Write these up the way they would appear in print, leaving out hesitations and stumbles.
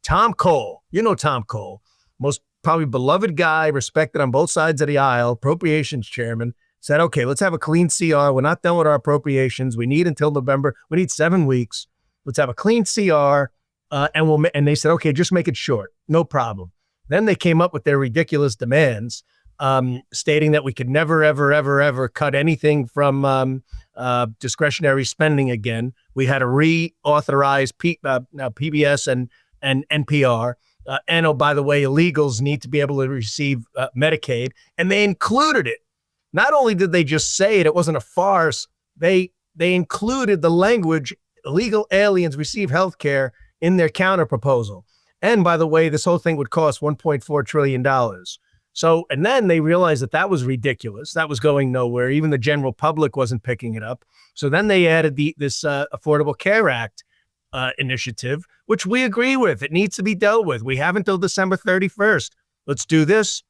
Tom Cole, Tom Cole, most probably beloved guy, respected on both sides of the aisle, appropriations chairman, said, okay, let's have a clean CR. We're not done with our appropriations. We need until November. We need 7 weeks. Let's have a clean CR. And they said, okay, just make it short. No problem. Then they came up with their ridiculous demands, stating that we could never, ever, ever, ever cut anything from discretionary spending again. We had to reauthorize PBS and NPR. And, oh, by the way, illegals need to be able to receive Medicaid. And they included it. Not only did they just say it wasn't a farce, they included the language, illegal aliens receive health care, in their counter proposal. And by the way, this whole thing would cost $1.4 trillion. So, and then they realized that was ridiculous. That was going nowhere. Even the general public wasn't picking it up. So then they added this Affordable Care Act initiative, which we agree with. It needs to be dealt with. We have until December 31st. Let's do this.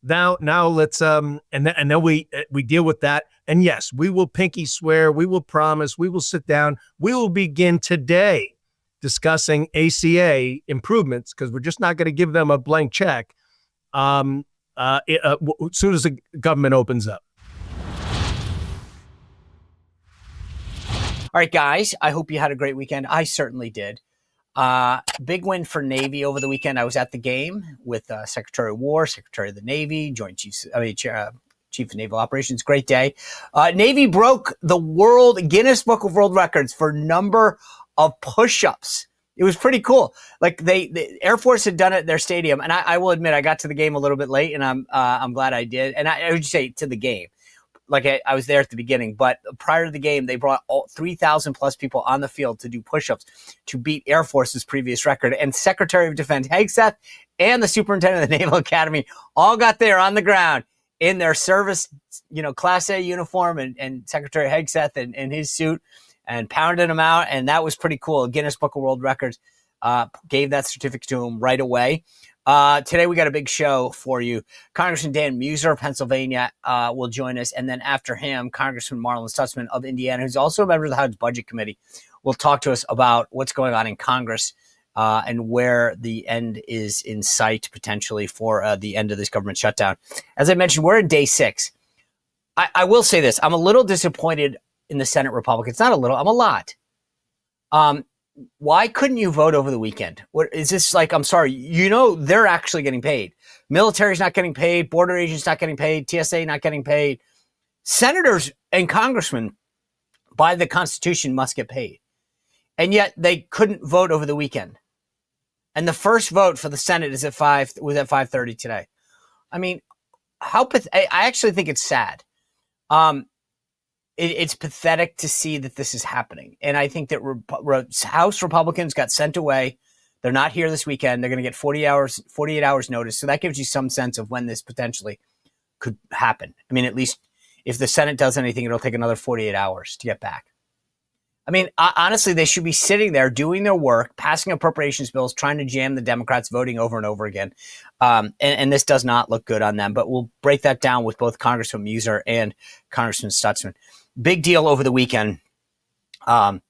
Now let's and then we deal with that. And yes, we will pinky swear. We will promise. We will sit down. We will begin today discussing ACA improvements, because we're just not going to give them a blank check as soon as the government opens up. All right, guys, I hope you had a great weekend. I certainly did. Big win for Navy over the weekend. I was at the game with Secretary of War, Secretary of the Navy, Chief of Naval Operations. Great day. Navy broke the Guinness Book of World Records for number of push-ups. It was pretty cool. Like the Air Force had done it at their stadium, and I will admit I got to the game a little bit late, and I'm glad I did. And I would say to the game, like I was there at the beginning, but prior to the game, they brought 3,000 plus people on the field to do push-ups to beat Air Force's previous record. And Secretary of Defense Hegseth and the Superintendent of the Naval Academy all got there on the ground in their service, Class A uniform, and Secretary Hegseth in his suit, and pounded him out. And that was pretty cool. Guinness Book of World Records gave that certificate to him right away. Today we got a big show for you. Congressman Dan Meuser of Pennsylvania will join us. And then after him, Congressman Marlin Stutzman of Indiana, who's also a member of the House Budget Committee, will talk to us about what's going on in Congress and where the end is in sight potentially for the end of this government shutdown. As I mentioned, we're in day 6. I will say this. I'm a little disappointed in the Senate Republicans. Not a little, I'm a lot. Why couldn't you vote over the weekend? What is this like? I'm sorry. They're actually getting paid. Military's not getting paid. Border agents not getting paid. TSA not getting paid. Senators and congressmen by the Constitution must get paid. And yet they couldn't vote over the weekend. And the first vote for the Senate was at 5:30 today. I mean, I actually think it's sad. It's pathetic to see that this is happening. And I think that House Republicans got sent away. They're not here this weekend. They're going to get 48 hours notice. So that gives you some sense of when this potentially could happen. I mean, at least if the Senate does anything, it'll take another 48 hours to get back. I mean, honestly, they should be sitting there doing their work, passing appropriations bills, trying to jam the Democrats voting over and over again. And this does not look good on them. But we'll break that down with both Congressman Meuser and Congressman Stutzman. Big deal over the weekend. And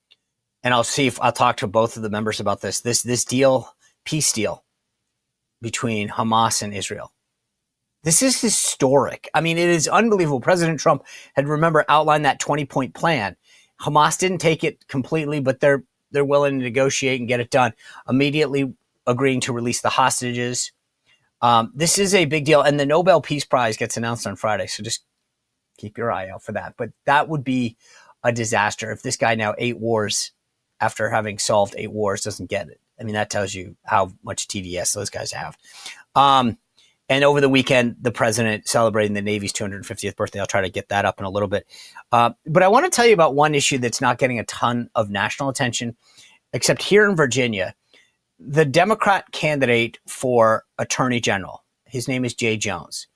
I'll see if I'll talk to both of the members about this deal, peace deal between Hamas and Israel. This is historic. I mean, it is unbelievable. President Trump had, outlined that 20-point plan. Hamas didn't take it completely, but they're willing to negotiate and get it done. Immediately agreeing to release the hostages. This is a big deal. And the Nobel Peace Prize gets announced on Friday. So just keep your eye out for that. But that would be a disaster if this guy now 8 wars after having solved 8 wars doesn't get it. I mean, that tells you how much TDS those guys have. And over the weekend, the president celebrating the Navy's 250th birthday. I'll try to get that up in a little bit. But I want to tell you about one issue that's not getting a ton of national attention, except here in Virginia. The Democrat candidate for Attorney General, his name is Jay Jones.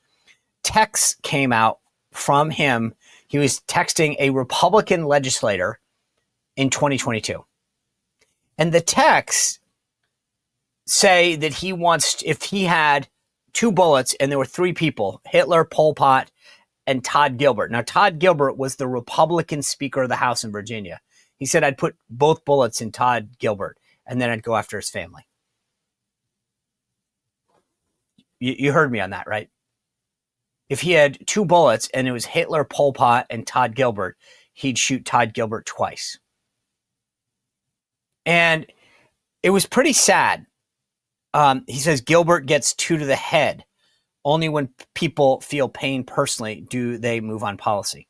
Texts came out from him. He was texting a Republican legislator in 2022. And the texts say that he wants, if he had 2 bullets and there were 3 people, Hitler, Pol Pot, and Todd Gilbert. Now, Todd Gilbert was the Republican Speaker of the House in Virginia. He said, I'd put both bullets in Todd Gilbert and then I'd go after his family. You heard me on that, right? If he had 2 bullets and it was Hitler, Pol Pot, and Todd Gilbert, he'd shoot Todd Gilbert twice. And it was pretty sad. He says Gilbert gets 2 to the head. Only when people feel pain personally do they move on policy.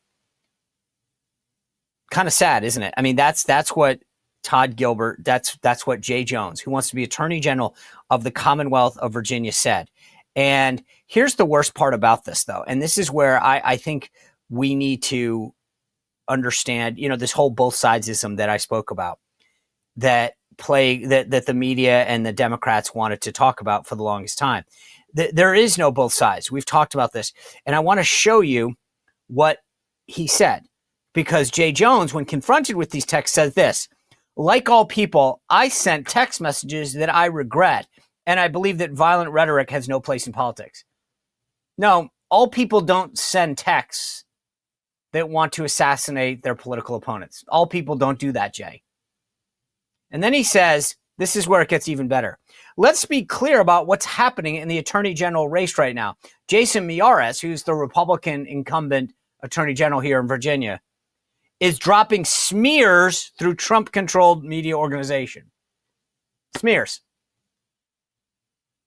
Kind of sad, isn't it? I mean, that's what Todd Gilbert, that's what Jay Jones, who wants to be Attorney General of the Commonwealth of Virginia, said. And here's the worst part about this, though. And this is where I think we need to understand, this whole both sidesism that I spoke about, that the media and the Democrats wanted to talk about for the longest time. There is no both sides. We've talked about this. And I want to show you what he said. Because Jay Jones, when confronted with these texts, says this: like all people, I sent text messages that I regret, and I believe that violent rhetoric has no place in politics. No, all people don't send texts that want to assassinate their political opponents. All people don't do that, Jay. And then he says, this is where it gets even better. Let's be clear about what's happening in the Attorney General race right now. Jason Meuser, who's the Republican incumbent Attorney General here in Virginia, is dropping smears through Trump-controlled media organization. Smears.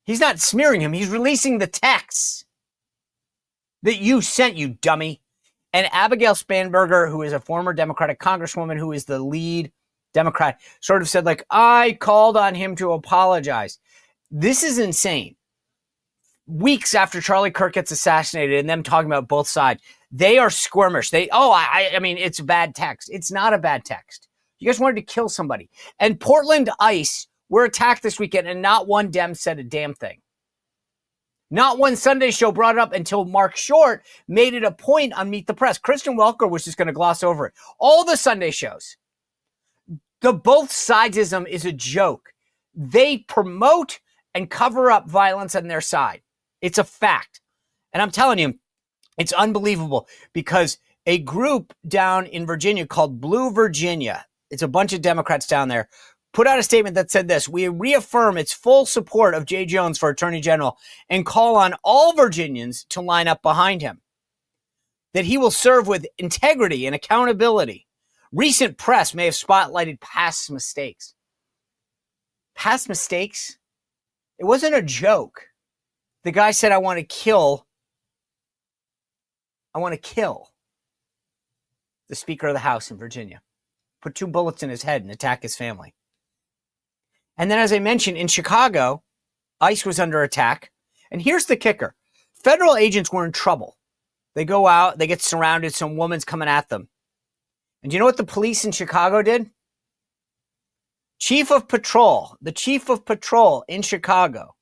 He's not smearing him. He's releasing the texts that you sent, you dummy. And Abigail Spanberger, who is a former Democratic congresswoman, who is the lead Democrat, sort of said, like, I called on him to apologize. This is insane. Weeks after Charlie Kirk gets assassinated and them talking about both sides, they are squirmish. I mean, it's a bad text. It's not a bad text. You guys wanted to kill somebody. And Portland ICE were attacked this weekend, and not one Dem said a damn thing. Not one Sunday show brought it up until Mark Short made it a point on Meet the Press. Kristen Welker was just going to gloss over it. All the Sunday shows. The both sidesism is a joke. They promote and cover up violence on their side. It's a fact. And I'm telling you, it's unbelievable, because a group down in Virginia called Blue Virginia, it's a bunch of Democrats down there, put out a statement that said this: we reaffirm its full support of Jay Jones for Attorney General and call on all Virginians to line up behind him, that he will serve with integrity and accountability. Recent press may have spotlighted past mistakes. Past mistakes? It wasn't a joke. The guy said, I want to kill the Speaker of the House in Virginia. Put 2 bullets in his head and attack his family. And then, as I mentioned, in Chicago, ICE was under attack. And here's the kicker. Federal agents were in trouble. They go out, they get surrounded, some woman's coming at them. And do you know what the police in Chicago did? The chief of patrol in Chicago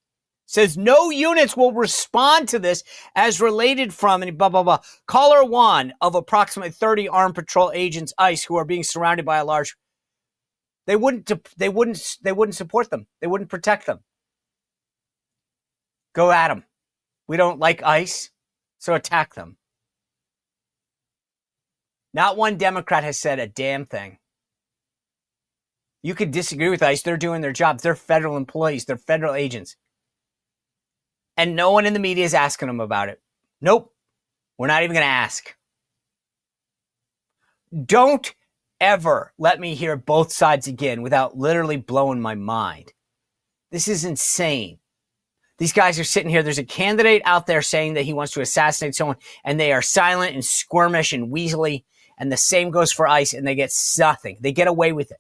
says no units will respond to this as related from, and blah, blah, blah. Caller 1 of approximately 30 armed patrol agents, ICE, who are being surrounded by a large... They wouldn't support them. They wouldn't protect them. Go at them. We don't like ICE, so attack them. Not one Democrat has said a damn thing. You could disagree with ICE. They're doing their jobs. They're federal employees. They're federal agents. And no one in the media is asking them about it. Nope. We're not even going to ask. Don't ever let me hear both sides again without literally blowing my mind. This is insane. These guys are sitting here. There's a candidate out there saying that he wants to assassinate someone, and they are silent and squirmish and weaselly. And the same goes for ICE, and they get nothing. They get away with it.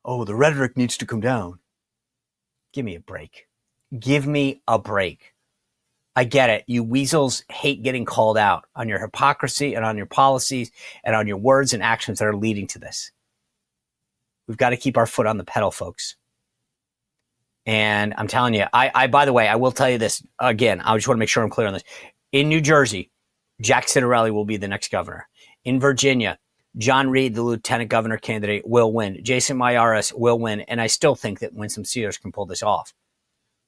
Oh, the rhetoric needs to come down. Give me a break. Give me a break. I get it. You weasels hate getting called out on your hypocrisy and on your policies and on your words and actions that are leading to this. We've got to keep our foot on the pedal, folks. And I'm telling you, I by the way, I will tell you this again. I just want to make sure I'm clear on this. In New Jersey, Jack Citarelli will be the next governor. In Virginia, John Reed, the lieutenant governor candidate, will win. Jason Meuser will win. And I still think that Winsome Sears can pull this off.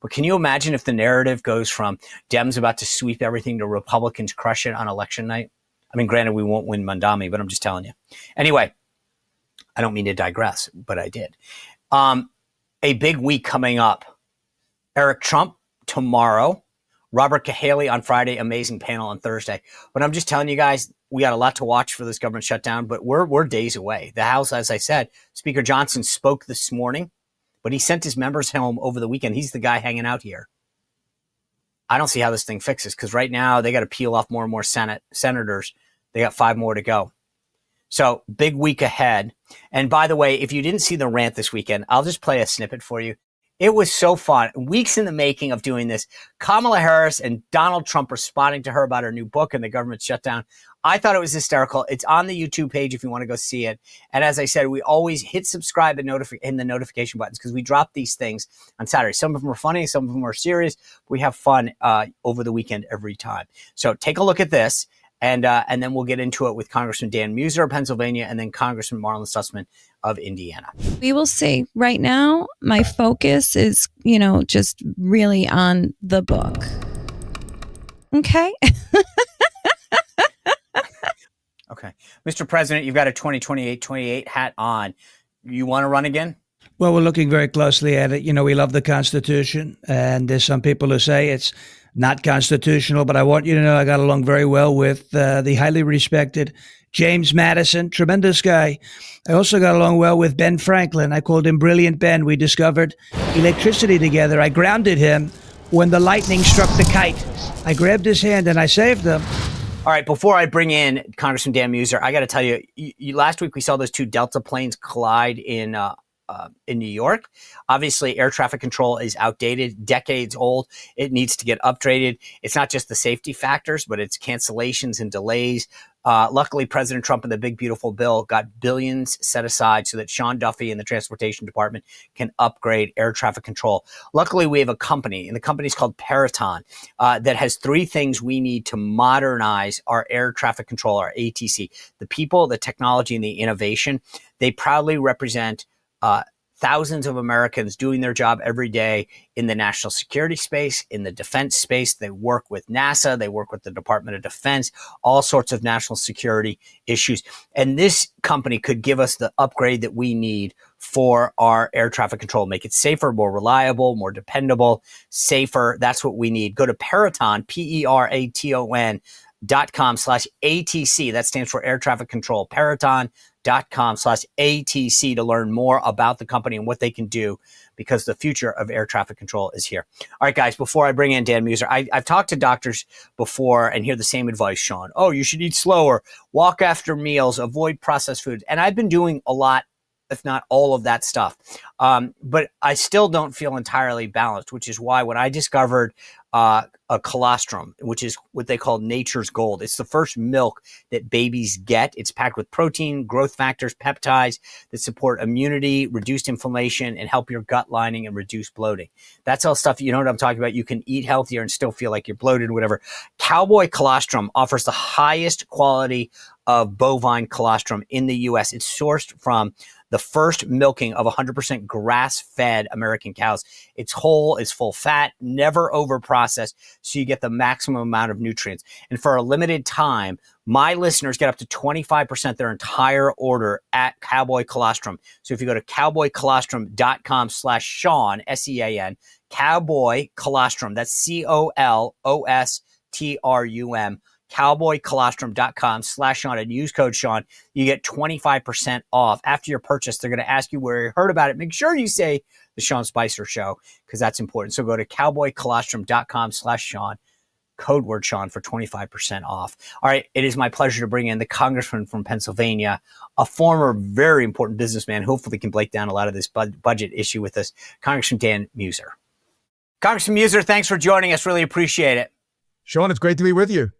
But can you imagine if the narrative goes from Dems about to sweep everything to Republicans crush it on election night? I mean, granted, we won't win Mondami, but I'm just telling you. Anyway, I don't mean to digress, but I did. A big week coming up Eric Trump tomorrow, Robert Cahaley on Friday, amazing panel on Thursday. But I'm just telling you guys, we got a lot to watch for this government shutdown, but we're days away. The House, as I said, Speaker Johnson spoke this morning, but he sent his members home over the weekend. He's the guy hanging out here. I don't see how this thing fixes, because right now they got to peel off more and more senators. They got 5 more to go. So big week ahead. And by the way, if you didn't see the rant this weekend, I'll just play a snippet for you. It was so fun. Weeks in the making of doing this. Kamala Harris and Donald Trump responding to her about her new book and the government shutdown. I thought it was hysterical. It's on the YouTube page if you want to go see it. And as I said, we always hit subscribe and in the notification buttons, because we drop these things on Saturday. Some of them are funny, some of them are serious. We have fun over the weekend every time. So take a look at this. And then we'll get into it with Congressman Dan Meuser of Pennsylvania and then Congressman Marlin Stutzman of Indiana. We will see. Right now, my focus is, just really on the book. Okay. Okay. Mr. President, you've got a 2028 hat on. You want to run again? Well, we're looking very closely at it. We love the Constitution, and there's some people who say it's not constitutional, but I want you to know I got along very well with the highly respected James Madison, tremendous guy. I also got along well with Ben Franklin. I called him Brilliant Ben. We discovered electricity together. I grounded him when the lightning struck the kite. I grabbed his hand and I saved him. All right, before I bring in Congressman Dan Meuser, I got to tell you, last week we saw those 2 Delta planes collide in New York. Obviously, air traffic control is outdated, decades old. It needs to get upgraded. It's not just the safety factors, but it's cancellations and delays. Luckily, President Trump and the big, beautiful bill got billions set aside so that Sean Duffy and the Transportation Department can upgrade air traffic control. Luckily, we have a company, and the company is called Peraton, that has 3 things we need to modernize our air traffic control, our ATC. The people, the technology, and the innovation. They proudly represent thousands of Americans doing their job every day in the national security space, in the defense space. They work with NASA. They work with the Department of Defense, all sorts of national security issues. And this company could give us the upgrade that we need for our air traffic control, make it safer, more reliable, more dependable, safer. That's what we need. Go to Peraton, Peraton.com/ATC. That stands for air traffic control. Peraton.com/ATC to learn more about the company and what they can do, because the future of air traffic control is here. All right, guys, before I bring in Dan Meuser, I've talked to doctors before and hear the same advice, Sean. Oh, you should eat slower, walk after meals, avoid processed foods. And I've been doing a lot, if not all of that stuff. But I still don't feel entirely balanced, which is why when I discovered a colostrum, which is what they call nature's gold. It's the first milk that babies get. It's packed with protein, growth factors, peptides that support immunity, reduce inflammation, and help your gut lining and reduce bloating. That's all stuff, you know what I'm talking about? You can eat healthier and still feel like you're bloated, whatever. Cowboy Colostrum offers the highest quality of bovine colostrum in the U.S. It's sourced from the first milking of 100% grass-fed American cows. It's whole, it's full fat, never over-processed, so you get the maximum amount of nutrients. And for a limited time, my listeners get up to 25% their entire order at Cowboy Colostrum. So if you go to cowboycolostrum.com/Sean, S-E-A-N, Cowboy Colostrum, that's COLOSTRUM, cowboycolostrum.com/Sean, and use code Sean. You get 25% off. After your purchase, they're going to ask you where you heard about it. Make sure you say the Sean Spicer Show, because that's important. So go to cowboycolostrum.com/Sean, code word Sean for 25% off. All right, it is my pleasure to bring in the congressman from Pennsylvania, a former very important businessman. Hopefully can break down a lot of this budget issue with us, Congressman Dan Meuser. Congressman Meuser, thanks for joining us. Really appreciate it. Sean, it's great to be with you.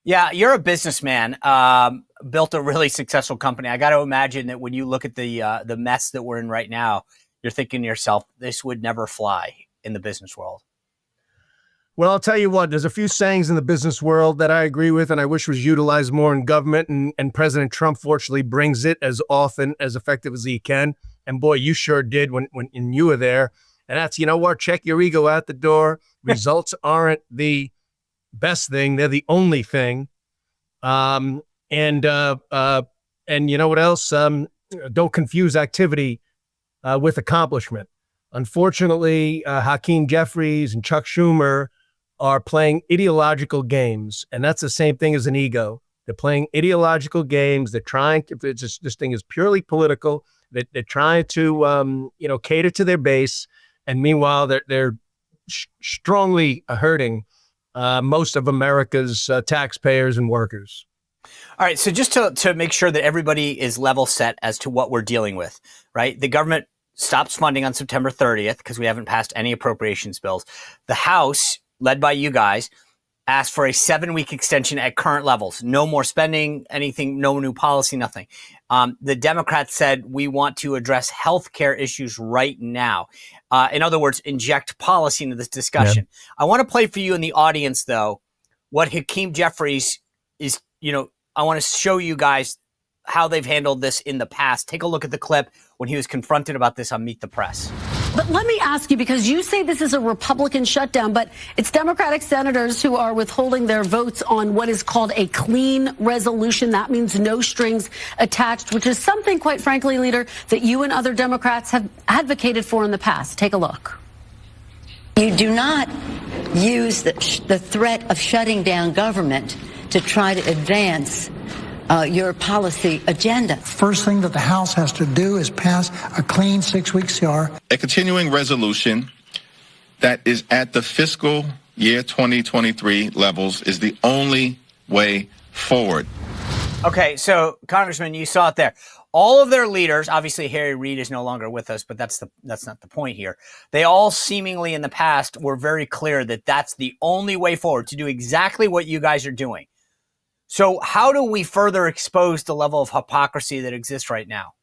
Yeah, you're a businessman, built a really successful company. I got to imagine that when you look at the mess that we're in right now, you're thinking to yourself, this would never fly in the business world. Well, I'll tell you what, there's a few sayings in the business world that I agree with and I wish was utilized more in government. And President Trump, fortunately, brings it as often, as effective as he can. And boy, you sure did when you were there. And that's, you know what, check your ego out the door. Results aren't the best thing. They're the only thing. And you know what else? Don't confuse activity with accomplishment. Unfortunately, Hakeem Jeffries and Chuck Schumer are playing ideological games, and that's the same thing as an ego. They're playing ideological games. They're trying to, this thing is purely political. They're trying to, cater to their base. And meanwhile, they're strongly hurting most of America's taxpayers and workers. All right. So just to make sure that everybody is level set as to what we're dealing with, right? The government stops funding on September 30th because we haven't passed any appropriations bills. The House, led by you guys, asked for a 7-week extension at current levels. No more spending, anything, no new policy, nothing. The Democrats said we want to address healthcare issues right now. In other words, inject policy into this discussion. Yeah. I want to play for you in the audience, though, what Hakeem Jeffries is, I want to show you guys how they've handled this in the past. Take a look at the clip when he was confronted about this on Meet the Press. But let me ask you, because you say this is a Republican shutdown, but it's Democratic senators who are withholding their votes on what is called a clean resolution. That means no strings attached, which is something, quite frankly, Leader, that you and other Democrats have advocated for in the past. Take a look. You do not use the threat of shutting down government to try to advance your policy agenda. First thing that the House has to do is pass a clean 6-week CR. A continuing resolution that is at the fiscal year 2023 levels is the only way forward. Okay, so Congressman, you saw it there. All of their leaders, obviously Harry Reid is no longer with us, but that's not the point here. They all seemingly in the past were very clear that that's the only way forward, to do exactly what you guys are doing. So how do we further expose the level of hypocrisy that exists right now?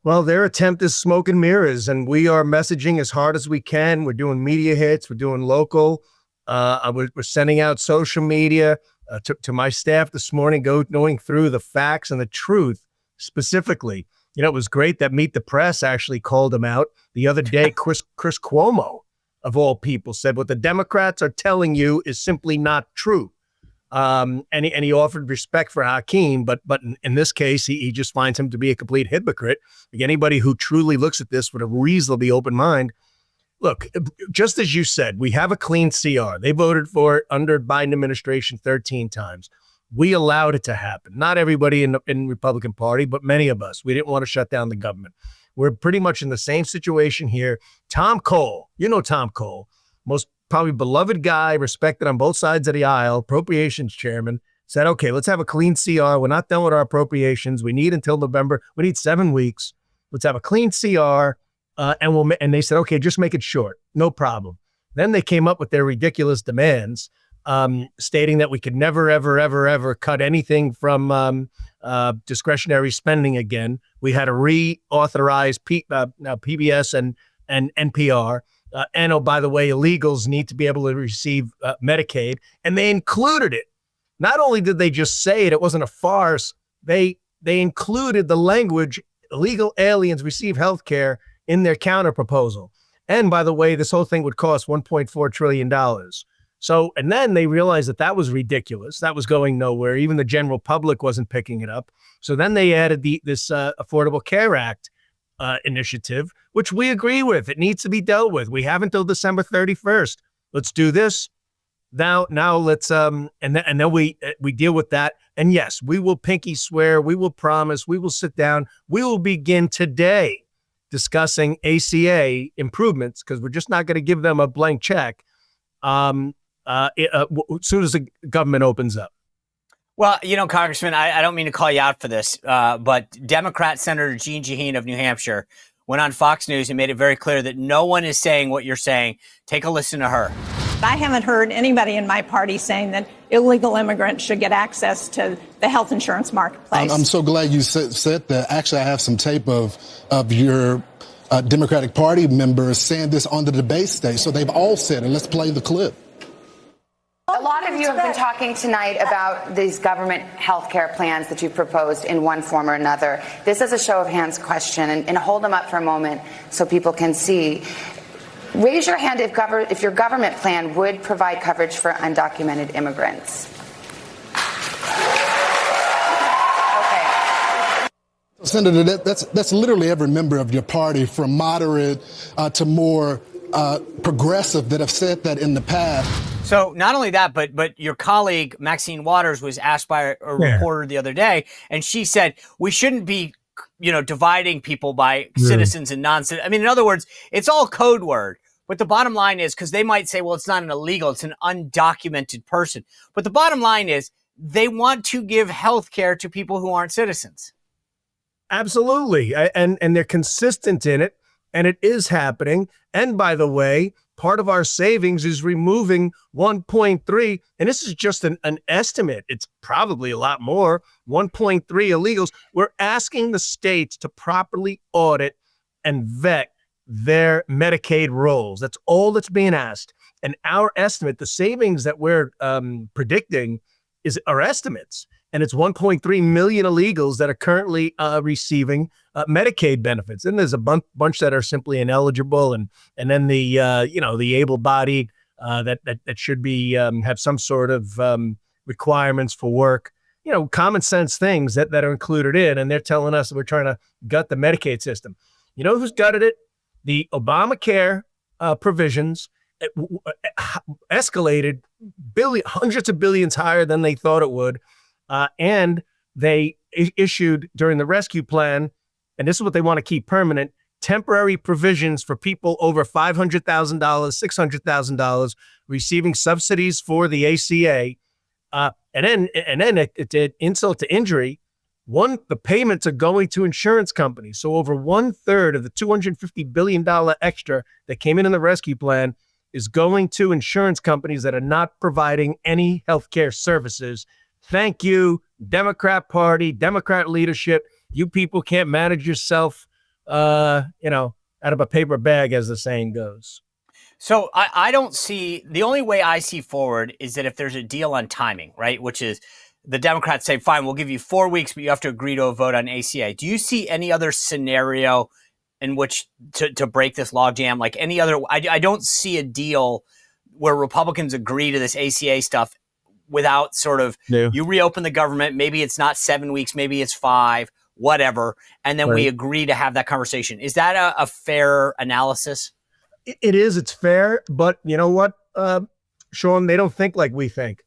Well, their attempt is smoke and mirrors, and we are messaging as hard as we can. We're doing media hits. We're doing local. We're sending out social media to my staff this morning, going through the facts and the truth specifically. It was great that Meet the Press actually called him out the other day. Chris Cuomo, of all people, said what the Democrats are telling you is simply not true. And he offered respect for Hakeem, but in this case, he just finds him to be a complete hypocrite. Like anybody who truly looks at this with a reasonably open mind. Look, just as you said, we have a clean CR. They voted for it under Biden administration 13 times. We allowed it to happen. Not everybody in the Republican Party, but many of us. We didn't want to shut down the government. We're pretty much in the same situation here. Tom Cole, Tom Cole, most probably beloved guy, respected on both sides of the aisle, appropriations chairman, said, okay, let's have a clean CR. We're not done with our appropriations. We need until November. We need 7 weeks. Let's have a clean CR. And they said, okay, just make it short. No problem. Then they came up with their ridiculous demands, stating that we could never, ever, ever, ever cut anything from discretionary spending again. We had to reauthorize PBS and NPR. And oh, by the way, illegals need to be able to receive Medicaid. And they included it. Not only did they just say it wasn't a farce, they included the language, illegal aliens receive health care, in their counter proposal. And by the way, this whole thing would cost $1.4 trillion. So, and then they realized that was ridiculous. That was going nowhere. Even the general public wasn't picking it up. So then they added this Affordable Care Act initiative, which we agree with. It needs to be dealt with. We have until December 31st. Let's do this. Now let's and then we deal with that. And yes, we will pinky swear. We will promise. We will sit down. We will begin today discussing ACA improvements, because we're just not going to give them a blank check as soon as the government opens up. Well, Congressman, I don't mean to call you out for this, but Democrat Senator Jeanne Shaheen of New Hampshire went on Fox News and made it very clear that no one is saying what you're saying. Take a listen to her. I haven't heard anybody in my party saying that illegal immigrants should get access to the health insurance marketplace. I'm so glad you said that. Actually, I have some tape of your Democratic Party members saying this on the debate stage. So they've all said it. Let's play the clip. A lot of you have been talking tonight about these government health care plans that you've proposed in one form or another. This is a show of hands question, and hold them up for a moment so people can see. Raise your hand if your government plan would provide coverage for undocumented immigrants. Okay. Senator, that's literally every member of your party, from moderate to more progressive, that have said that in the past. So not only that, but your colleague Maxine Waters was asked by a reporter the other day, and she said we shouldn't be, dividing people by citizens and non-citizens. I mean, in other words, it's all code word. But the bottom line is, because they might say, well, it's not an illegal, it's an undocumented person. But the bottom line is they want to give health care to people who aren't citizens. Absolutely. And they're consistent in it, and it is happening. And by the way, part of our savings is removing 1.3, and this is just an estimate. It's probably a lot more, 1.3 illegals. We're asking the states to properly audit and vet their Medicaid rolls. That's all that's being asked. And our estimate, the savings that we're predicting, is our estimates. And it's 1.3 million illegals that are currently receiving Medicaid benefits. And there's a bunch that are simply ineligible, and then the the able-bodied that should be have some sort of requirements for work. Common sense things that are included in. And they're telling us that we're trying to gut the Medicaid system. You know who's gutted it? The Obamacare provisions escalated hundreds of billions higher than they thought it would. And they issued during the rescue plan, and this is what they want to keep permanent, temporary provisions for people over $500,000, $600,000 receiving subsidies for the ACA. And then it did insult to injury. The payments are going to insurance companies. So over 1/3 of the $250 billion extra that came in the rescue plan is going to insurance companies that are not providing any healthcare services. Thank you, Democrat Party, Democrat leadership. You people can't manage yourself, out of a paper bag, as the saying goes. So I don't see, the only way I see forward is that if there's a deal on timing, right, which is the Democrats say, fine, we'll give you 4 weeks, but you have to agree to a vote on ACA. Do you see any other scenario in which to break this logjam? Like any other, I don't see a deal where Republicans agree to this ACA stuff without sort of, you reopen the government, maybe it's not 7 weeks, maybe it's 5, whatever, and then we agree to have that conversation. Is that a fair analysis? It is. It's fair. But you know what, Sean, they don't think like we think.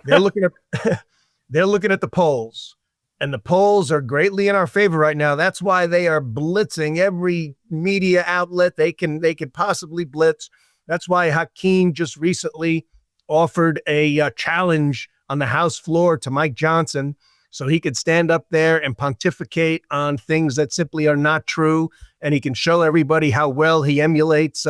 They're looking at they're looking at the polls, and the polls are greatly in our favor right now. That's why they are blitzing every media outlet they can possibly blitz. That's why Hakeem just recently offered a challenge on the House floor to Mike Johnson so he could stand up there and pontificate on things that simply are not true. And he can show everybody how well he emulates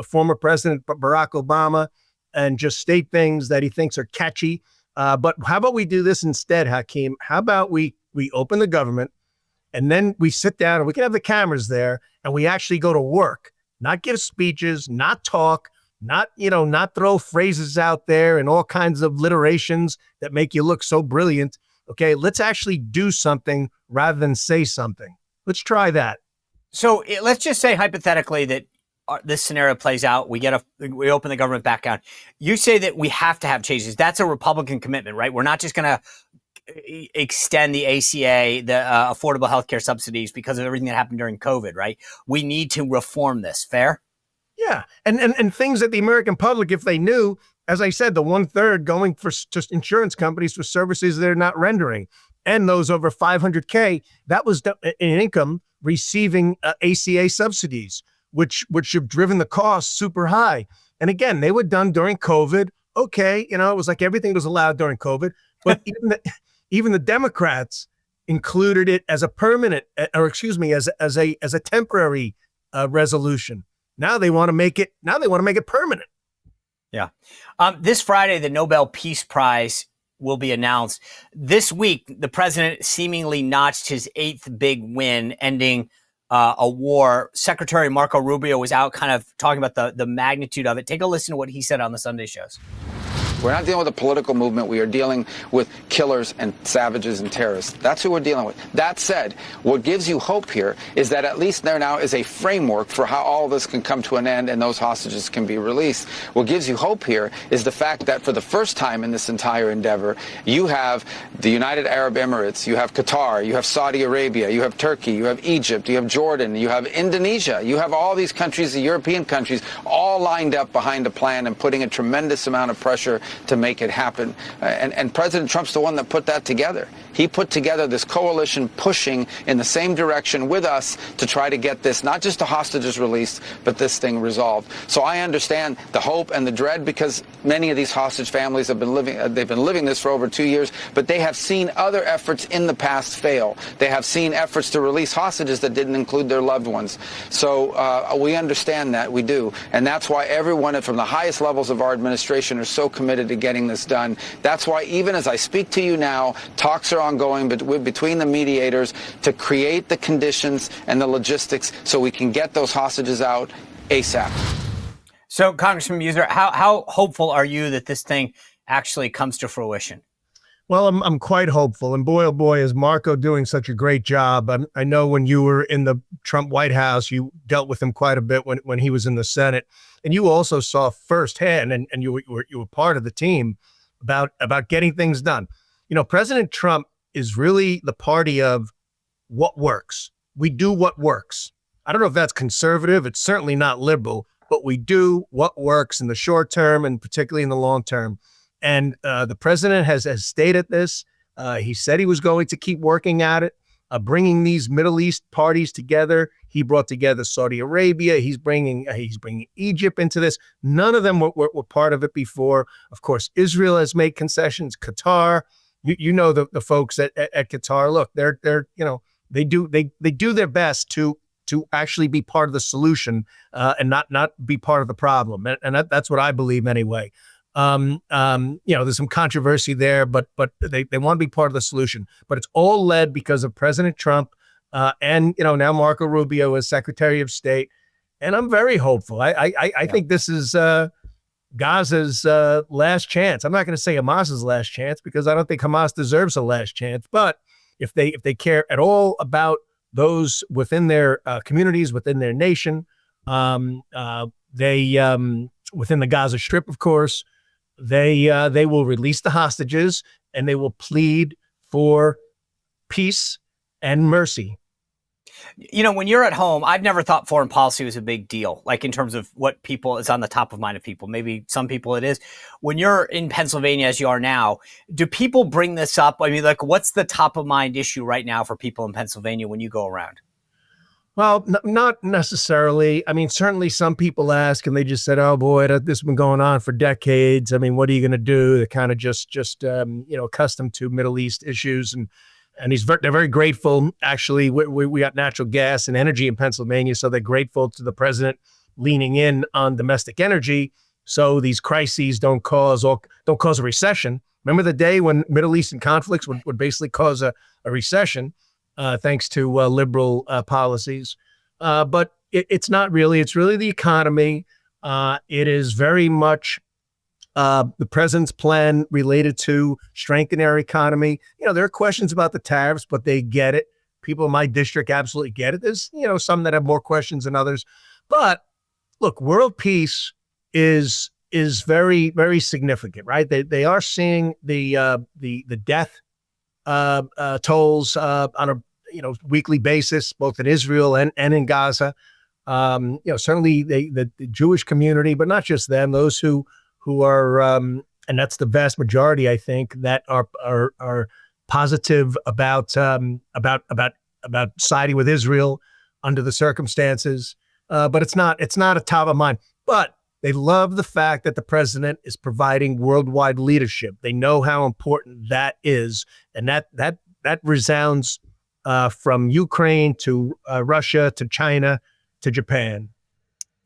former President Barack Obama and just state things that he thinks are catchy. But how about we do this instead, Hakeem? How about we open the government, and then we sit down and we can have the cameras there, and we actually go to work, not give speeches, not talk, not throw phrases out there and all kinds of alliterations that make you look so brilliant. Okay, let's actually do something rather than say something. Let's try that. So let's just say hypothetically that this scenario plays out. We open the government back out. You say that we have to have changes. That's a Republican commitment, right? We're not just going to extend the ACA, the affordable healthcare subsidies, because of everything that happened during COVID, right? We need to reform this. Fair? Yeah. And things that the American public, if they knew, as I said, the 1/3 going for just insurance companies for services they're not rendering, and those over 500K, that was in income receiving ACA subsidies, which have driven the cost super high. And again, they were done during COVID. Okay, it was like everything was allowed during COVID, but even the Democrats included it as a permanent, as a temporary resolution. Now they want to make it permanent. Yeah. This Friday, the Nobel Peace Prize will be announced. This week, the president seemingly notched his 8th big win, ending a war. Secretary Marco Rubio was out kind of talking about the magnitude of it. Take a listen to what he said on the Sunday shows. We're not dealing with a political movement. We are dealing with killers and savages and terrorists. That's who we're dealing with. That said, what gives you hope here is that at least there now is a framework for how all of this can come to an end and those hostages can be released. What gives you hope here is the fact that for the first time in this entire endeavor, you have the United Arab Emirates, you have Qatar, you have Saudi Arabia, you have Turkey, you have Egypt, you have Jordan, you have Indonesia, you have all these countries, the European countries, all lined up behind a plan and putting a tremendous amount of pressure to make it happen. And President Trump's the one that put that together. He put together this coalition pushing in the same direction with us to try to get this, not just the hostages released, but this thing resolved. So I understand the hope and the dread because many of these hostage families have been they've been living this for over 2 years, but they have seen other efforts in the past fail. They have seen efforts to release hostages that didn't include their loved ones. So we understand that, we do. And that's why everyone from the highest levels of our administration are so committed to getting this done. That's why even as I speak to you now, talks are ongoing between the mediators to create the conditions and the logistics so we can get those hostages out ASAP. So, Congressman Meuser, how hopeful are you that this thing actually comes to fruition? Well, I'm quite hopeful. And boy, oh boy, is Marco doing such a great job. I know when you were in the Trump White House, you dealt with him quite a bit when he was in the Senate. And you also saw firsthand, and you were part of the team about getting things done. You know, President Trump is really the party of what works. We do what works. I don't know if that's conservative. It's certainly not liberal, but we do what works in the short term and particularly in the long term. And the president has stated this. He said he was going to keep working at it, bringing these Middle East parties together. He brought together Saudi Arabia. He's bringing Egypt into this. None of them were part of it before. Of course, Israel has made concessions. Qatar, you know the folks at Qatar. Look, they're they do their best to actually be part of the solution and not be part of the problem. And that's what I believe anyway. There's some controversy there, but they want to be part of the solution. But it's all led because of President Trump and now Marco Rubio as Secretary of State. And I'm very hopeful. I think this is Gaza's last chance. I'm not going to say Hamas's last chance because I don't think Hamas deserves a last chance. But if they care at all about those within their communities, within their nation, they within the Gaza Strip, of course, they will release the hostages and they will plead for peace and mercy. You know, when you're at home, I've never thought foreign policy was a big deal, like in terms of what people is on the top of mind of people. Maybe some people it is. When you're in Pennsylvania, as you are now, do people bring this up? I mean, like, what's the top of mind issue right now for people in Pennsylvania when you go around? Well, not necessarily. I mean, certainly some people ask and they just said, oh, boy, this has been going on for decades. I mean, what are you going to do? They're kind of just accustomed to Middle East issues. And they're very grateful. Actually, we got natural gas and energy in Pennsylvania, so they're grateful to the president leaning in on domestic energy, so these crises don't cause a recession. Remember the day when Middle Eastern conflicts would basically cause a recession, thanks to liberal policies. But it's not really. It's really the economy. It is very much the president's plan related to strengthening our economy. There are questions about the tariffs, but they get it. People in my district absolutely get it. There's, some that have more questions than others. But look, world peace is very, very significant, right? They are seeing the death tolls on a weekly basis, both in Israel and in Gaza. Certainly the Jewish community, but not just them. Those who are, and that's the vast majority, I think, that are positive about siding with Israel under the circumstances. But it's not a top of mind. But they love the fact that the president is providing worldwide leadership. They know how important that is, and that resounds from Ukraine to Russia to China to Japan.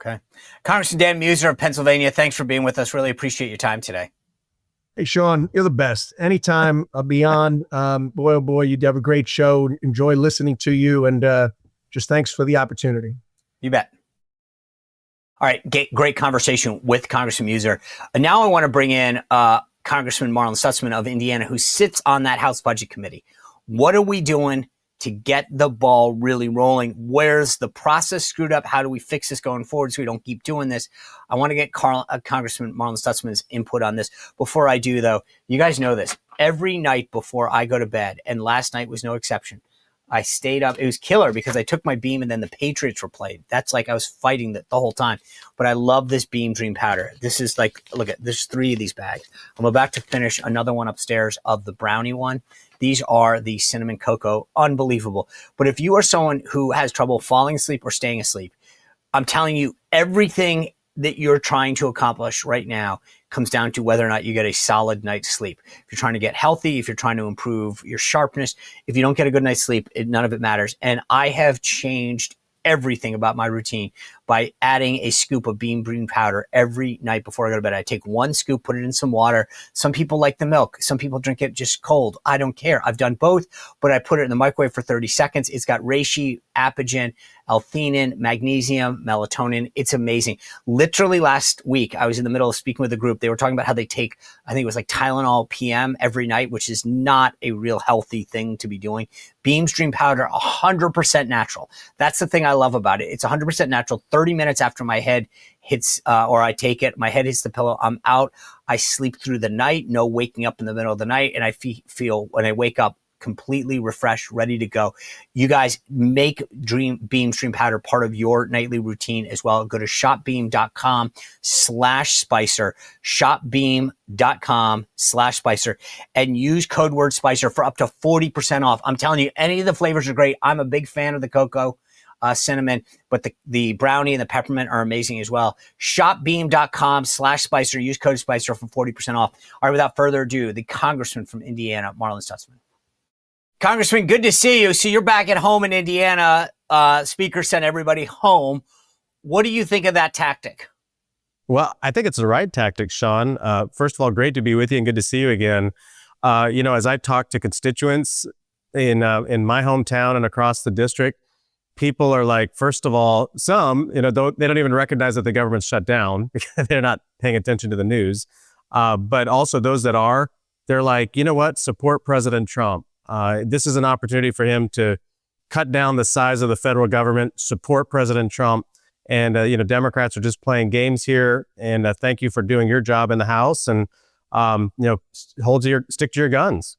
Okay. Congressman Dan Meuser of Pennsylvania, thanks for being with us. Really appreciate your time today. Hey, Sean, you're the best. Anytime I'll be on. Boy, oh boy, you have a great show. Enjoy listening to you. And just thanks for the opportunity. You bet. All right. Great conversation with Congressman Meuser. And now I want to bring in Congressman Marlin Stutzman of Indiana, who sits on that House Budget Committee. What are we doing to get the ball really rolling? Where's the process screwed up? How do we fix this going forward so we don't keep doing this? I want to get Congressman Marlin Stutzman's input on this. Before I do, though, you guys know this. Every night before I go to bed, and last night was no exception, I stayed up. It was killer because I took my Beam and then the Patriots were played. That's like I was fighting the whole time. But I love this Beam Dream powder. This is like, look at, there's 3 of these bags. I'm about to finish another one upstairs of the brownie one. These are the cinnamon cocoa. Unbelievable. But if you are someone who has trouble falling asleep or staying asleep, I'm telling you, everything that you're trying to accomplish right now comes down to whether or not you get a solid night's sleep. If you're trying to get healthy, if you're trying to improve your sharpness, if you don't get a good night's sleep, none of it matters. And I have changed everything about my routine by adding a scoop of Beam Green powder every night before I go to bed. I take 1 scoop, put it in some water. Some people like the milk. Some people drink it just cold. I don't care. I've done both, but I put it in the microwave for 30 seconds. It's got reishi, apigenin, L-theanine, magnesium, melatonin. It's amazing. Literally last week, I was in the middle of speaking with a group. They were talking about how they take, I think it was like Tylenol PM every night, which is not a real healthy thing to be doing. Beam's Dream Powder, 100% natural. That's the thing I love about it. It's 100% natural. 30 minutes after my head hits, or I take it, my head hits the pillow, I'm out. I sleep through the night, no waking up in the middle of the night. And I feel when I wake up, completely refreshed, ready to go. You guys make Beam Stream Powder part of your nightly routine as well. Go to shopbeam.com/Spicer, shopbeam.com/Spicer, and use code word Spicer for up to 40% off. I'm telling you, any of the flavors are great. I'm a big fan of the cocoa, cinnamon, but the brownie and the peppermint are amazing as well. Shopbeam.com/Spicer. Use code Spicer for 40% off. All right, without further ado, the Congressman from Indiana, Marlin Stutzman. Congressman, good to see you. So you're back at home in Indiana. Speaker sent everybody home. What do you think of that tactic? Well, I think it's the right tactic, Sean. First of all, great to be with you and good to see you again. As I talk to constituents in my hometown and across the district, people are like, first of all, some, they don't even recognize that the government's shut down because they're not paying attention to the news. But also those that are, they're like, you know what? Support President Trump. This is an opportunity for him to cut down the size of the federal government, support President Trump. And, Democrats are just playing games here. And thank you for doing your job in the House and, stick to your guns.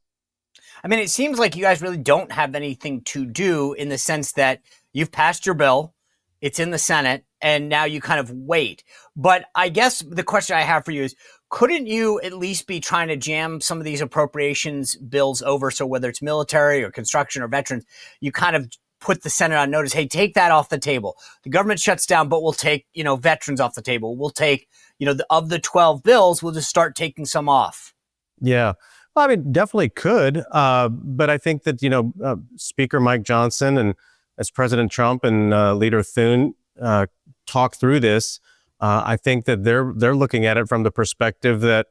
I mean, it seems like you guys really don't have anything to do in the sense that you've passed your bill. It's in the Senate and now you kind of wait. But I guess the question I have for you is, couldn't you at least be trying to jam some of these appropriations bills over? So whether it's military or construction or veterans, you kind of put the Senate on notice. Hey, take that off the table. The government shuts down, but we'll take, veterans off the table. We'll take, of the 12 bills, we'll just start taking some off. Yeah. Well, I mean, definitely could. But I think that, Speaker Mike Johnson and as President Trump and Leader Thune talk through this, I think that they're looking at it from the perspective that,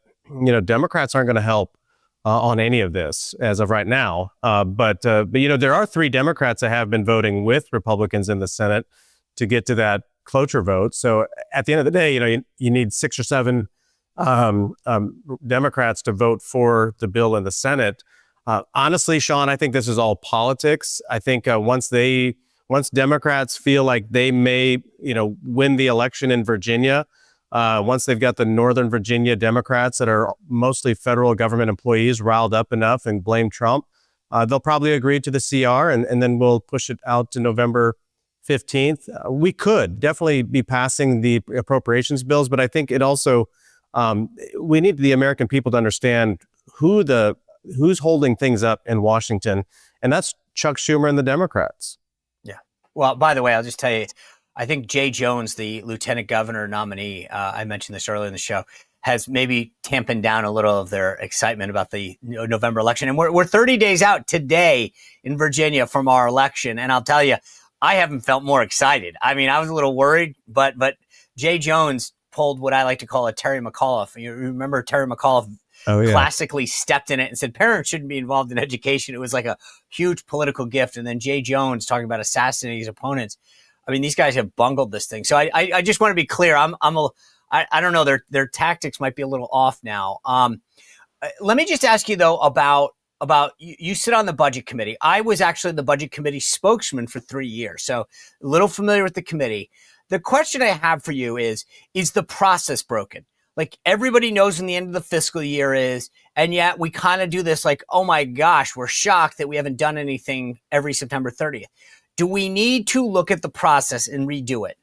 Democrats aren't going to help on any of this as of right now. But there are 3 Democrats that have been voting with Republicans in the Senate to get to that cloture vote. So at the end of the day, you need 6 or 7 Democrats to vote for the bill in the Senate. Honestly, Sean, I think this is all politics. I think once Democrats feel like they may, win the election in Virginia, once they've got the Northern Virginia Democrats that are mostly federal government employees riled up enough and blame Trump, they'll probably agree to the CR and then we'll push it out to November 15th. We could definitely be passing the appropriations bills, but I think it also, we need the American people to understand who's holding things up in Washington, and that's Chuck Schumer and the Democrats. Well, by the way, I'll just tell you, I think Jay Jones, the lieutenant governor nominee, I mentioned this earlier in the show, has maybe tampened down a little of their excitement about the November election. And we're 30 days out today in Virginia from our election. And I'll tell you, I haven't felt more excited. I mean, I was a little worried, but Jay Jones pulled what I like to call a Terry McAuliffe. You remember Terry McAuliffe? Oh, yeah. Classically stepped in it and said parents shouldn't be involved in education. It was like a huge political gift. And then Jay Jones talking about assassinating his opponents. I mean, these guys have bungled this thing. So I just want to be clear. I don't know. Their tactics might be a little off now. Let me just ask you though about you sit on the budget committee. I was actually the budget committee spokesman for 3 years, so a little familiar with the committee. The question I have for you is the process broken? Like everybody knows when the end of the fiscal year is, and yet we kind of do this like, oh my gosh, we're shocked that we haven't done anything every September 30th. Do we need to look at the process and redo it?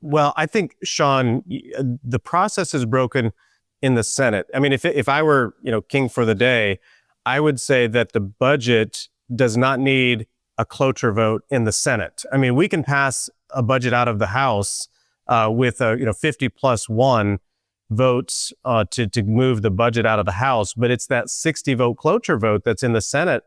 Well, I think, Sean, the process is broken in the Senate. I mean, if I were, king for the day, I would say that the budget does not need a cloture vote in the Senate. I mean, we can pass a budget out of the House with 50+1 votes to move the budget out of the House, but it's that 60 vote cloture vote that's in the Senate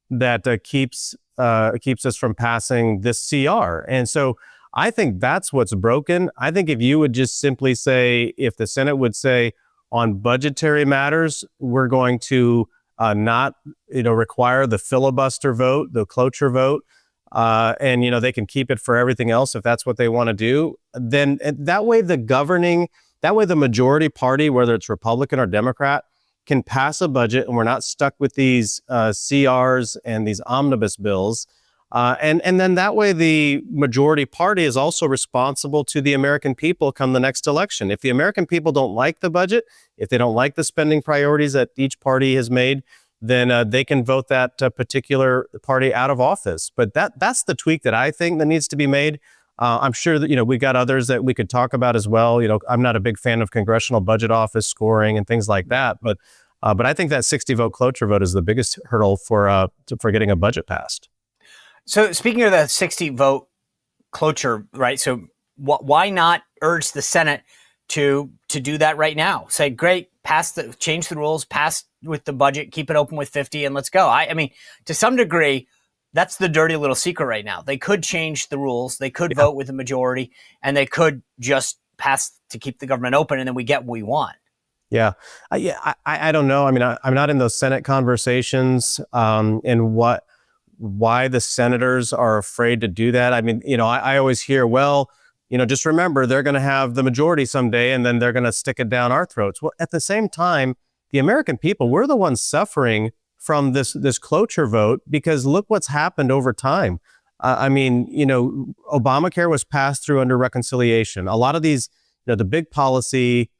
that keeps us from passing this CR. And so I think that's what's broken. I think if you would just simply say, if the Senate would say on budgetary matters, we're going to not require the filibuster vote, the cloture vote, and they can keep it for everything else if that's what they want to do, then that way the majority party, whether it's Republican or Democrat, can pass a budget and we're not stuck with these CRs and these omnibus bills. And then that way the majority party is also responsible to the American people come the next election. If the American people don't like the budget, if they don't like the spending priorities that each party has made, then they can vote that particular party out of office. But that's the tweak that I think that needs to be made. I'm sure that, we got others that we could talk about as well. I'm not a big fan of Congressional Budget Office scoring and things like that. But I think that 60 vote cloture vote is the biggest hurdle for getting a budget passed. So speaking of the 60 vote cloture, right? So why not urge the Senate to do that right now? Say, great, change the rules, pass with the budget, keep it open with 50 and let's go. I mean, to some degree, that's the dirty little secret right now. They could change the rules. They could vote with the majority and they could just pass to keep the government open and then we get what we want. Yeah. I don't know. I mean, I'm not in those Senate conversations and why the senators are afraid to do that. I mean, I always hear, well, just remember, they're going to have the majority someday and then they're going to stick it down our throats. Well, at the same time, the American people, we're the ones suffering from this cloture vote because look what's happened over time. I mean, Obamacare was passed through under reconciliation. A lot of these, the big policy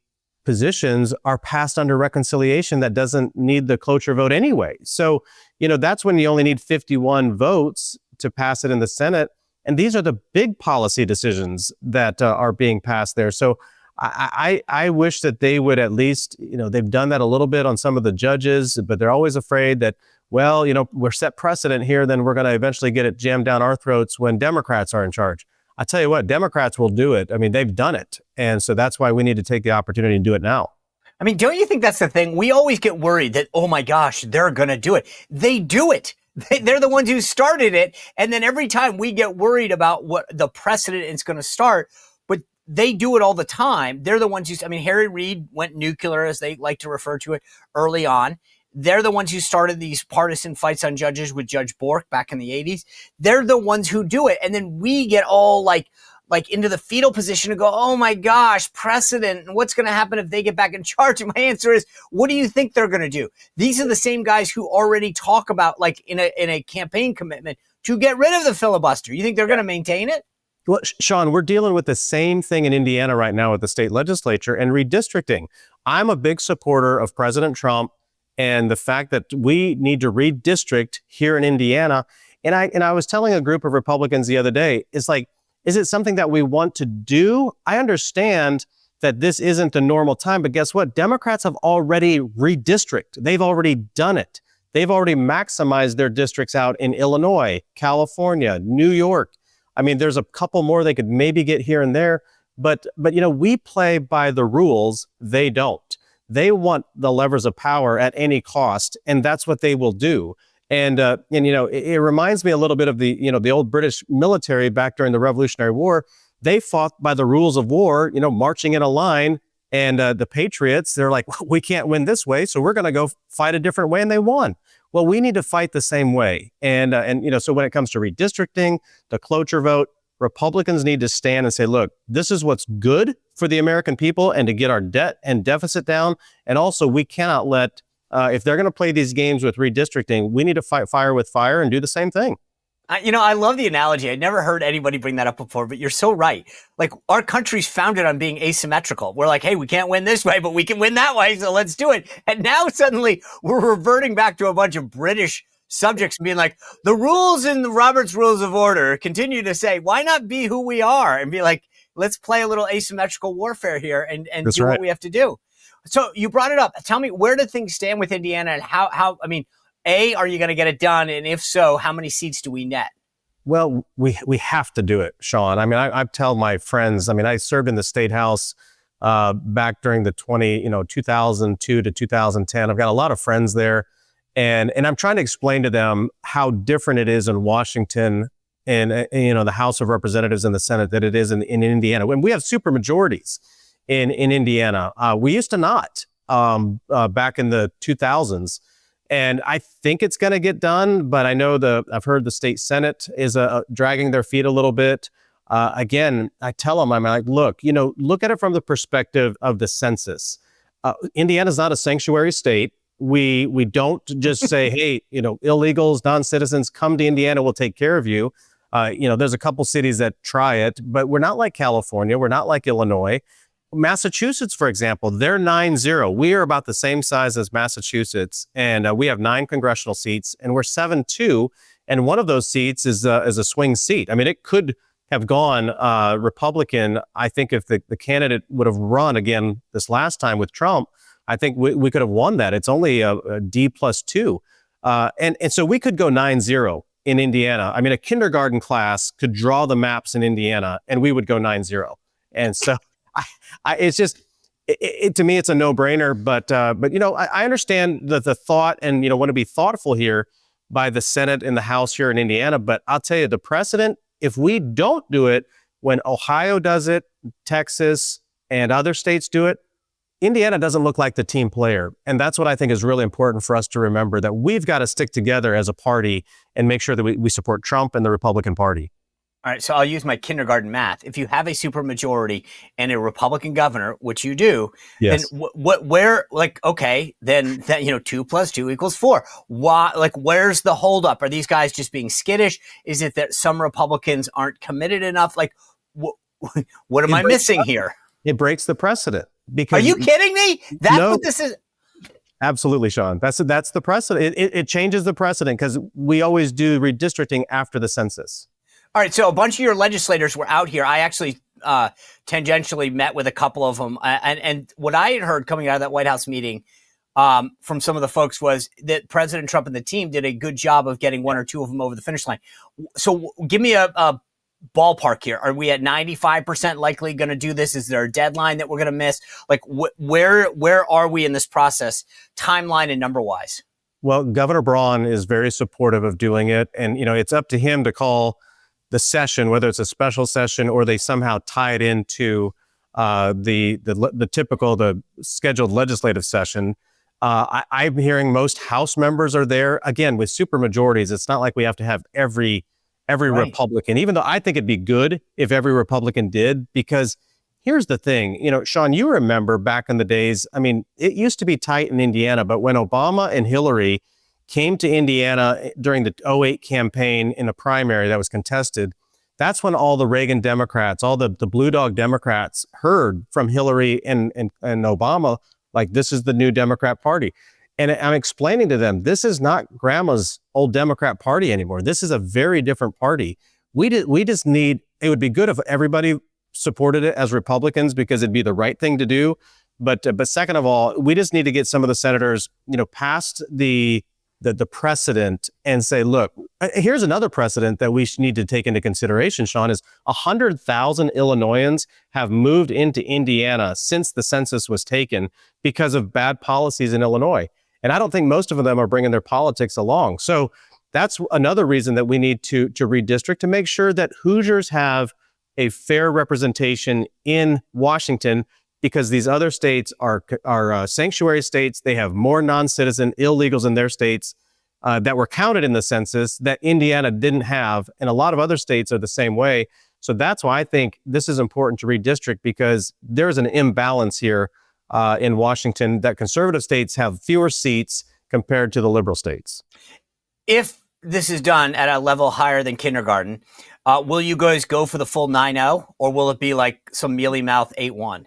positions are passed under reconciliation that doesn't need the cloture vote anyway. So, that's when you only need 51 votes to pass it in the Senate. And these are the big policy decisions that are being passed there. So I wish that they would at least, they've done that a little bit on some of the judges, but they're always afraid that, well, we're set precedent here, then we're going to eventually get it jammed down our throats when Democrats are in charge. I tell you what, Democrats will do it. I mean, they've done it. And so that's why we need to take the opportunity to do it now. I mean, don't you think that's the thing? We always get worried that, oh my gosh, they're going to do it. They do it. They're the ones who started it. And then every time we get worried about what the precedent is going to start, but they do it all the time. They're the ones who, Harry Reid went nuclear, as they like to refer to it, early on. They're the ones who started these partisan fights on judges with Judge Bork back in the 80s. They're the ones who do it. And then we get all like into the fetal position to go, oh my gosh, precedent. What's going to happen if they get back in charge? And my answer is, what do you think they're going to do? These are the same guys who already talk about, like in a campaign commitment, to get rid of the filibuster. You think they're going to maintain it? Well, Sean, we're dealing with the same thing in Indiana right now with the state legislature and redistricting. I'm a big supporter of President Trump and the fact that we need to redistrict here in Indiana. And I was telling a group of Republicans the other day, it's like, is it something that we want to do? I understand that this isn't the normal time, but guess what? Democrats have already redistricted. They've already done it. They've already maximized their districts out in Illinois, California, New York. I mean, there's a couple more they could maybe get here and there, but we play by the rules. They don't. They want the levers of power at any cost, and that's what they will do. And it reminds me a little bit of the old British military back during the Revolutionary War. They fought by the rules of war, marching in a line. And the Patriots, they're like, we can't win this way, so we're going to go fight a different way, and they won. Well, we need to fight the same way. And so when it comes to redistricting, the cloture vote, Republicans need to stand and say, look, this is what's good for the American people and to get our debt and deficit down. And also, we cannot let If they're going to play these games with redistricting, we need to fight fire with fire and do the same thing. I love the analogy. I never heard anybody bring that up before, but you're so right. Like, our country's founded on being asymmetrical. We're like, hey, we can't win this way, but we can win that way, so let's do it. And now suddenly we're reverting back to a bunch of British subjects and being like, the rules in the Robert's Rules of Order continue to say, why not be who we are? And be like, let's play a little asymmetrical warfare here and do what we have to do. So you brought it up. Tell me, where do things stand with Indiana, and how A, are you going to get it done? And if so, how many seats do we net? Well, we have to do it, Sean. I mean, I tell my friends, I served in the state house back during the 2002 to 2010. I've got a lot of friends there. And I'm trying to explain to them how different it is in Washington and, the House of Representatives and the Senate that it is in Indiana. When we have super majorities in Indiana, we used to not back in the 2000s. And I think it's going to get done, but I know I've heard the state Senate is dragging their feet a little bit. Again, I tell them, I'm like, look at it from the perspective of the census. Indiana's not a sanctuary state. We don't just say, hey, illegals, non-citizens, come to Indiana, we'll take care of you. There's a couple cities that try it, but we're not like California. We're not like Illinois. Massachusetts, for example, they're 9-0. We are about the same size as Massachusetts, and we have 9 congressional seats, and we're 7-2. And one of those seats is a swing seat. I mean, it could have gone Republican. I think if the candidate would have run again this last time with Trump, I think we could have won that. It's only a D+2. And so we could go 9-0 in Indiana. I mean, a kindergarten class could draw the maps in Indiana, and we would go 9-0. And so it's just, to me, it's a no-brainer. But I understand the thought and, want to be thoughtful here by the Senate and the House here in Indiana. But I'll tell you, the precedent, if we don't do it when Ohio does it, Texas and other states do it, Indiana doesn't look like the team player. And that's what I think is really important for us to remember, that we've got to stick together as a party and make sure that we support Trump and the Republican Party. All right, so I'll use my kindergarten math. If you have a supermajority and a Republican governor, which you do, yes, then then 2 + 2 = 4. Why? Like, where's the holdup? Are these guys just being skittish? Is it that some Republicans aren't committed enough? Like, what am I missing here? It breaks the precedent. Because are you kidding me? That's what this is. Absolutely, Sean. That's the precedent. It changes the precedent because we always do redistricting after the census. All right, so a bunch of your legislators were out here. I actually tangentially met with a couple of them. And what I had heard coming out of that White House meeting from some of the folks was that President Trump and the team did a good job of getting one or two of them over the finish line. So give me a ballpark here. Are we at 95% likely going to do this? Is there a deadline that we're going to miss? Like, where are we in this process, timeline and number wise? Well, Governor Braun is very supportive of doing it. And, it's up to him to call the session, whether it's a special session or they somehow tie it into the scheduled legislative session. I'm hearing most House members are there. Again, with super majorities, it's not like we have to have every right. Republican, even though I think it'd be good if every Republican did, because here's the thing, Sean, you remember back in the days, it used to be tight in Indiana, but when Obama and Hillary came to Indiana during the 2008 campaign in a primary that was contested, that's when all the Reagan Democrats, all the blue dog Democrats heard from Hillary and Obama, like, this is the new Democrat Party. And I'm explaining to them, this is not grandma's old Democrat Party anymore. This is a very different party. We just need, it would be good if everybody supported it as Republicans because it'd be the right thing to do. But second of all, we just need to get some of the senators, past the precedent and say, look, here's another precedent that we need to take into consideration, Sean, is 100,000 Illinoisans have moved into Indiana since the census was taken because of bad policies in Illinois. And I don't think most of them are bringing their politics along. So that's another reason that we need to redistrict, to make sure that Hoosiers have a fair representation in Washington, because these other states are sanctuary states. They have more non-citizen illegals in their states that were counted in the census that Indiana didn't have. And a lot of other states are the same way. So that's why I think this is important to redistrict, because there's an imbalance here in Washington, that conservative states have fewer seats compared to the liberal states. If this is done at a level higher than kindergarten, will you guys go for the full 9-0, or will it be like some mealy mouth 8-1?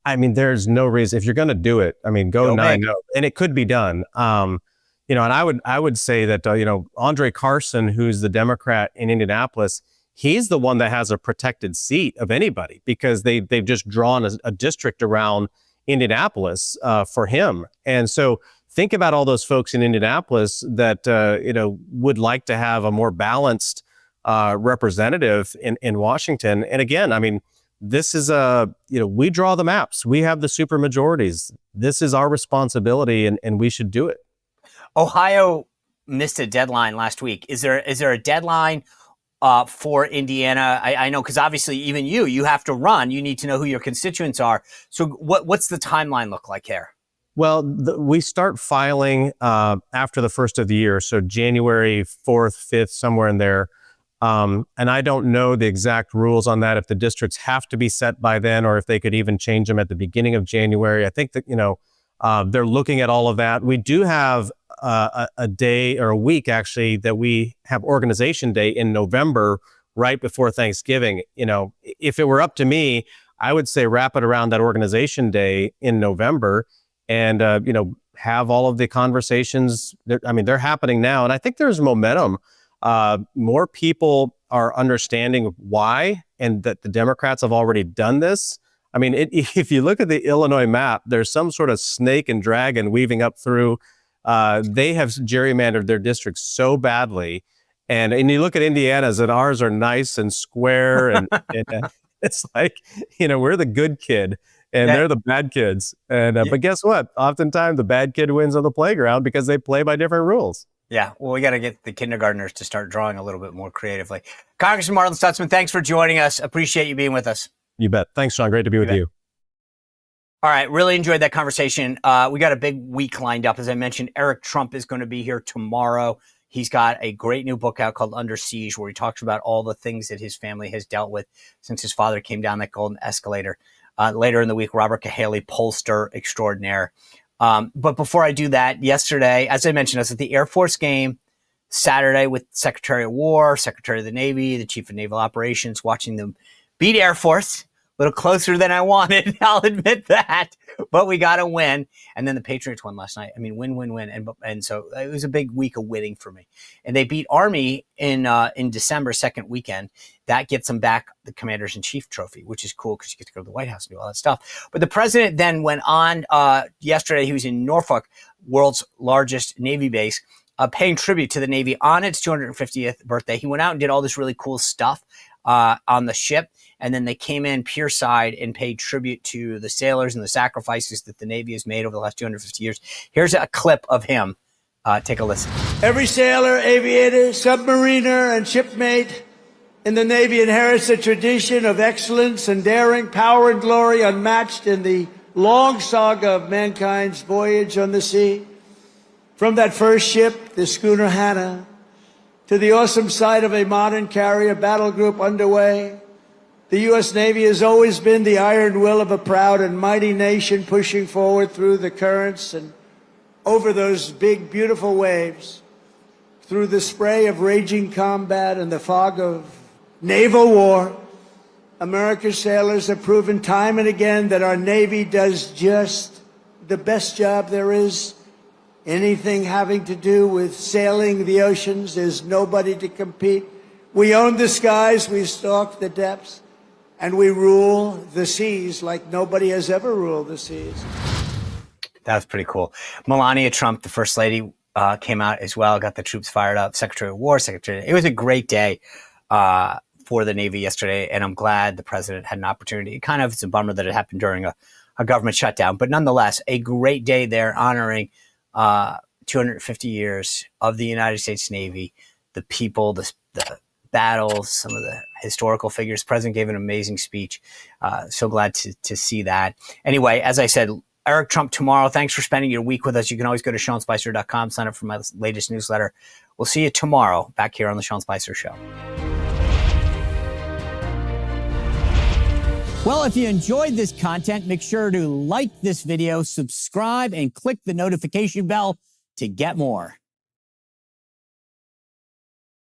I mean, there's no reason, if you're going to do it, I mean, go 9-0, and it could be done. And I would say that, Andre Carson, who's the Democrat in Indianapolis, he's the one that has a protected seat of anybody, because they've just drawn a district around Indianapolis for him. And so think about all those folks in Indianapolis that, would like to have a more balanced representative in Washington. And again, I mean, this is we draw the maps. We have the super majorities. This is our responsibility, and we should do it. Ohio missed a deadline last week. Is there a deadline for Indiana? I know, because obviously even you have to run. You need to know who your constituents are. So what's the timeline look like here? Well, we start filing after the first of the year, so January 4th, 5th, somewhere in there. And I don't know the exact rules on that, if the districts have to be set by then, or if they could even change them at the beginning of January. I think that, they're looking at all of that. We do have a day, or a week actually, that we have Organization Day in November, right before Thanksgiving. If it were up to me, I would say wrap it around that Organization Day in November, and, have all of the conversations. They're happening now. And I think there's momentum. More people are understanding why, and that the Democrats have already done this. I mean, if you look at the Illinois map, there's some sort of snake and dragon weaving up through. They have gerrymandered their districts so badly. And you look at Indiana's, and ours are nice and square. And it's like, we're the good kid, and they're the bad kids. And but guess what? Oftentimes the bad kid wins on the playground because they play by different rules. Yeah, well, we got to get the kindergartners to start drawing a little bit more creatively. Congressman Marlin Stutzman, thanks for joining us. Appreciate you being with us. You bet. Thanks, Sean. Great to be with you. All right, really enjoyed that conversation. We got a big week lined up. As I mentioned, Eric Trump is going to be here tomorrow. He's got a great new book out called Under Siege, where he talks about all the things that his family has dealt with since his father came down that golden escalator. Later in the week, Robert Cahaly, pollster extraordinaire. But before I do that, yesterday, as I mentioned, I was at the Air Force game Saturday with Secretary of War, Secretary of the Navy, the Chief of Naval Operations, watching them beat Air Force. A little closer than I wanted, I'll admit that. But we got a win. And then the Patriots won last night. I mean, win. And so it was a big week of winning for me. And they beat Army in December, second weekend. That gets them back the Commanders-in-Chief trophy, which is cool because you get to go to the White House and do all that stuff. But the president then went on yesterday. He was in Norfolk, world's largest Navy base, paying tribute to the Navy on its 250th birthday. He went out and did all this really cool stuff on the ship. And then they came in pierside and paid tribute to the sailors and the sacrifices that the Navy has made over the last 250 years. Here's a clip of him. Take a listen. Every sailor, aviator, submariner, and shipmate in the Navy inherits a tradition of excellence and daring, power and glory unmatched in the long saga of mankind's voyage on the sea. From that first ship, the schooner Hannah, to the awesome sight of a modern carrier battle group underway, the U.S. Navy has always been the iron will of a proud and mighty nation pushing forward through the currents and over those big, beautiful waves, through the spray of raging combat and the fog of naval war. America's sailors have proven time and again that our Navy does just the best job there is. Anything having to do with sailing the oceans, there's nobody to compete. We own the skies, we stalk the depths. And we rule the seas like nobody has ever ruled the seas. That was pretty cool. Melania Trump, the first lady, came out as well, got the troops fired up. Secretary of War, it was a great day for the Navy yesterday, and I'm glad the president had an opportunity. It's a bummer that it happened during a government shutdown, but nonetheless, a great day there honoring 250 years of the United States Navy, the people, the battles, some of the historical figures. The president gave an amazing speech. So glad to see that. Anyway, as I said, Eric Trump tomorrow. Thanks for spending your week with us. You can always go to SeanSpicer.com, sign up for my latest newsletter. We'll see you tomorrow back here on The Sean Spicer Show. Well, if you enjoyed this content, make sure to like this video, subscribe, and click the notification bell to get more.